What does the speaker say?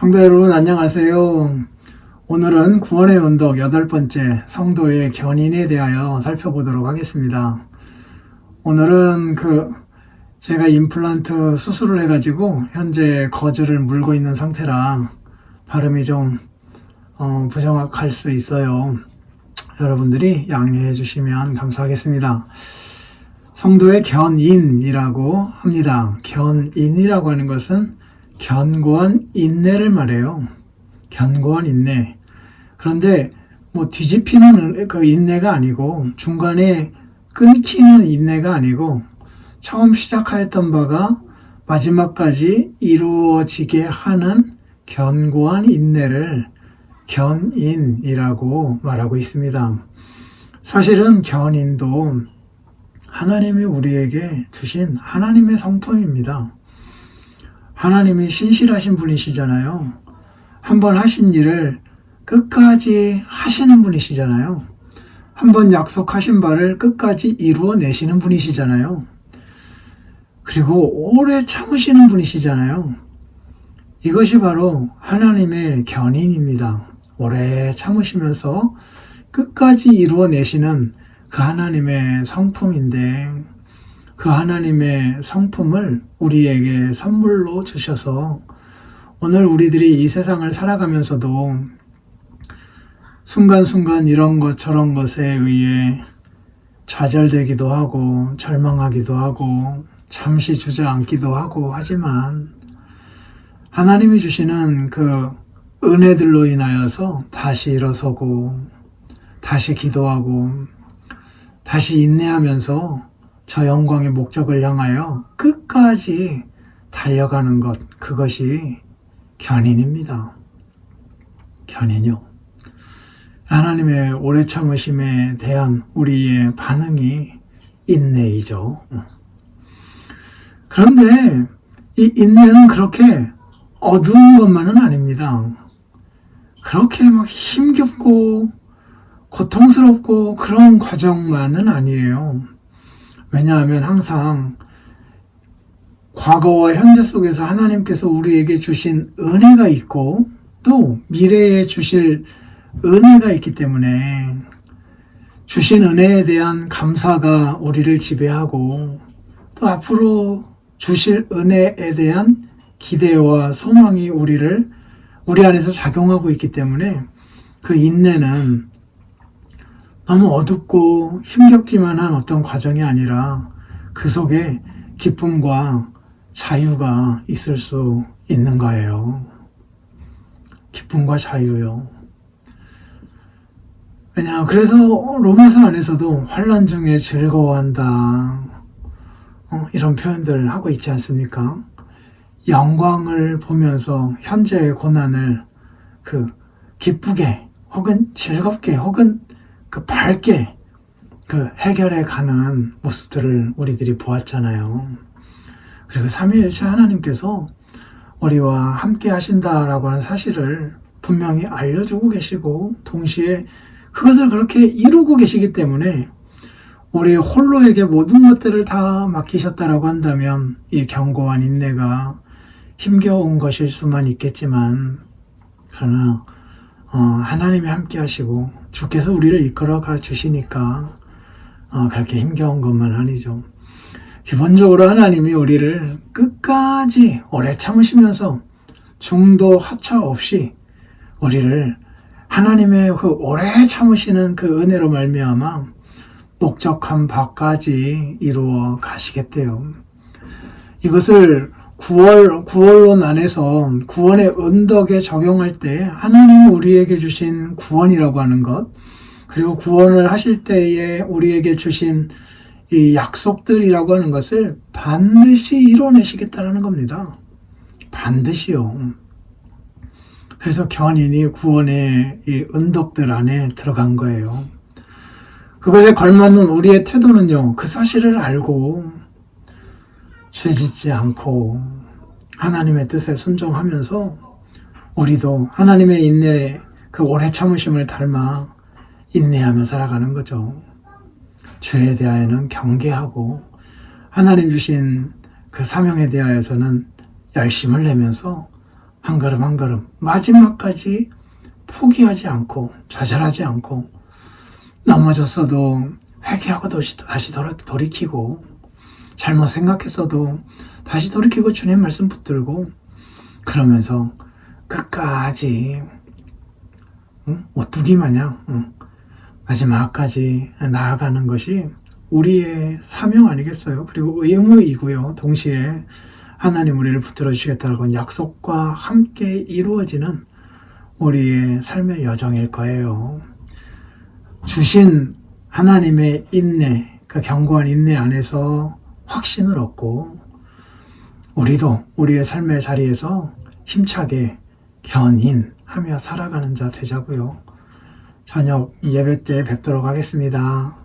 성도 여러분 안녕하세요. 오늘은 구원의 언덕 8번째 성도의 견인에 대하여 살펴보도록 하겠습니다. 오늘은 제가 임플란트 수술을 해가지고 현재 거즈를 물고 있는 상태라 발음이 좀 부정확할 수 있어요. 여러분들이 양해해 주시면 감사하겠습니다. 성도의 견인이라고 합니다. 견인이라고 하는 것은 견고한 인내를 말해요. 견고한 인내. 그런데 뒤집히는 그 인내가 아니고 중간에 끊기는 인내가 아니고 처음 시작하였던 바가 마지막까지 이루어지게 하는 견고한 인내를 견인이라고 말하고 있습니다. 사실은 견인도 하나님이 우리에게 주신 하나님의 성품입니다. 하나님이 신실하신 분이시잖아요. 한번 하신 일을 끝까지 하시는 분이시잖아요. 한번 약속하신 바를 끝까지 이루어내시는 분이시잖아요. 그리고 오래 참으시는 분이시잖아요. 이것이 바로 하나님의 견인입니다. 오래 참으시면서 끝까지 이루어내시는 그 하나님의 성품인데, 그 하나님의 성품을 우리에게 선물로 주셔서 오늘 우리들이 이 세상을 살아가면서도 순간순간 이런 것 저런 것에 의해 좌절되기도 하고 절망하기도 하고 잠시 주저앉기도 하고 하지만 하나님이 주시는 그 은혜들로 인하여서 다시 일어서고 다시 기도하고 다시 인내하면서 저 영광의 목적을 향하여 끝까지 달려가는 것, 그것이 견인입니다. 견인요. 하나님의 오래 참으심에 대한 우리의 반응이 인내이죠. 그런데 이 인내는 그렇게 어두운 것만은 아닙니다. 그렇게 힘겹고 고통스럽고 그런 과정만은 아니에요. 왜냐하면 항상 과거와 현재 속에서 하나님께서 우리에게 주신 은혜가 있고 또 미래에 주실 은혜가 있기 때문에 주신 은혜에 대한 감사가 우리를 지배하고 또 앞으로 주실 은혜에 대한 기대와 소망이 우리 안에서 작용하고 있기 때문에 그 인내는 너무 어둡고 힘겹기만 한 어떤 과정이 아니라 그 속에 기쁨과 자유가 있을 수 있는 거예요. 기쁨과 자유요. 그래서 로마서 안에서도 환난 중에 즐거워한다. 이런 표현들을 하고 있지 않습니까? 영광을 보면서 현재의 고난을 기쁘게 혹은 즐겁게 혹은 밝게 해결해 가는 모습들을 우리들이 보았잖아요. 그리고 삼위일체 하나님께서 우리와 함께 하신다라고 하는 사실을 분명히 알려주고 계시고 동시에 그것을 그렇게 이루고 계시기 때문에 우리 홀로에게 모든 것들을 다 맡기셨다라고 한다면 이 견고한 인내가 힘겨운 것일 수만 있겠지만 그러나 하나님이 함께 하시고 주께서 우리를 이끌어가 주시니까 그렇게 힘겨운 것만 아니죠. 기본적으로 하나님이 우리를 끝까지 오래 참으시면서 중도 하차 없이 우리를 하나님의 그 오래 참으시는 그 은혜로 말미암아 목적한 바까지 이루어 가시겠대요. 이것을 구원론 안에서 구원의 언덕에 적용할 때 하나님이 우리에게 주신 구원이라고 하는 것, 그리고 구원을 하실 때에 우리에게 주신 이 약속들이라고 하는 것을 반드시 이뤄내시겠다라는 겁니다. 반드시요. 그래서 견인이 구원의 이 언덕들 안에 들어간 거예요. 그것에 걸맞는 우리의 태도는요, 그 사실을 알고 죄짓지 않고 하나님의 뜻에 순종하면서 우리도 하나님의 인내, 그 오래 참으심을 닮아 인내하며 살아가는 거죠. 죄에 대하여는 경계하고 하나님 주신 그 사명에 대하여서는 열심을 내면서 한 걸음 한 걸음 마지막까지 포기하지 않고 좌절하지 않고 넘어졌어도 회개하고 다시 돌이키고 잘못 생각했어도 다시 돌이키고 주님 말씀 붙들고 그러면서 끝까지 오뚜기 마냥 마지막까지 나아가는 것이 우리의 사명 아니겠어요? 그리고 의무이고요. 동시에 하나님 우리를 붙들어 주시겠다는 약속과 함께 이루어지는 우리의 삶의 여정일 거예요. 주신 하나님의 인내, 그 견고한 인내 안에서 확신을 얻고 우리도 우리의 삶의 자리에서 힘차게 견인하며 살아가는 자 되자고요. 저녁 예배 때 뵙도록 하겠습니다.